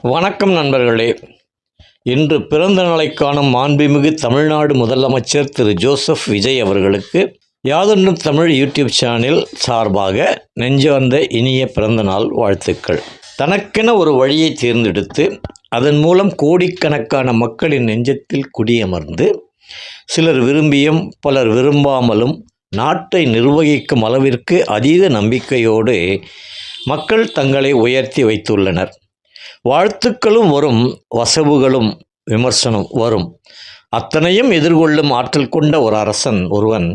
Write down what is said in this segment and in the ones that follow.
வணக்கம் நண்பர்களே. இன்று பிறந்த நாளை காணும் மாண்புமிகு தமிழ்நாடு முதலமைச்சர் திரு ஜோசப் விஜய் அவர்களுக்கு யாதொன்றும் தமிழ் யூடியூப் சேனல் சார்பாக நெஞ்சார்ந்த இனிய பிறந்தநாள் வாழ்த்துக்கள். தனக்கென ஒரு வழியை தேர்ந்தெடுத்து அதன் மூலம் கோடிக்கணக்கான மக்களின் நெஞ்சத்தில் குடியமர்ந்து சிலர் விரும்பியும் பலர் விரும்பாமலும் நாட்டை நிர்வகிக்கும் அளவிற்கு அதீத நம்பிக்கையோடு மக்கள் தங்களை உயர்த்தி வைத்துள்ளனர். வாழ்த்துக்களும் வரும், வசவுகளும் விமர்சனம் வரும். அத்தனையும் எதிர்கொள்ளும் ஆற்றல் கொண்ட ஒரு அரசன் ஒருவன்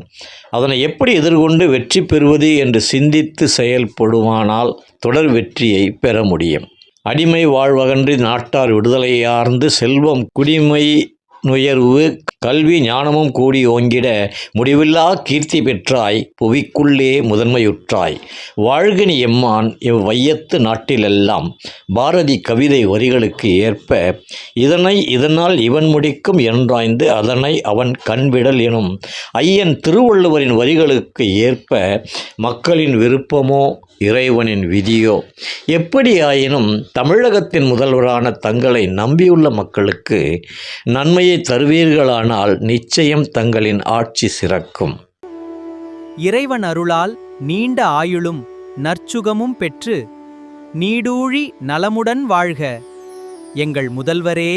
அதனை எப்படி எதிர்கொண்டு வெற்றி பெறுவது என்று சிந்தித்து செயல்படுவானால் தொடர் வெற்றியை பெற முடியும். அடிமை வாழ்வகன்றி நாட்டார் விடுதலையார்ந்து செல்வம் குடிமை நுயர்வு கல்வி ஞானமும் கூடி ஓங்கிட முடிவில்லா கீர்த்தி பெற்றாய் புவிக்குள்ளே முதன்மையுற்றாய் வாழ்கினி எம்மான் இவ்வையத்து நாட்டிலெல்லாம். பாரதி கவிதை வரிகளுக்கு ஏற்ப இதனால் இவன் முடிக்கும் என்றாய்ந்து அதனை அவன் கண்விடல் எனும் ஐயன் திருவள்ளுவரின் வரிகளுக்கு ஏற்ப மக்களின் விருப்பமோ இறைவனின் விதியோ எப்படியாயினும் தமிழகத்தின் முதல்வரான தங்களை நம்பியுள்ள மக்களுக்கு நன்மையை தருவீர்களானால் நிச்சயம் தங்களின் ஆட்சி சிறக்கும். இறைவன் அருளால் நீண்ட ஆயுளும் நற்சுகமும் பெற்று நீடூழி நலமுடன் வாழ்க எங்கள் முதல்வரே.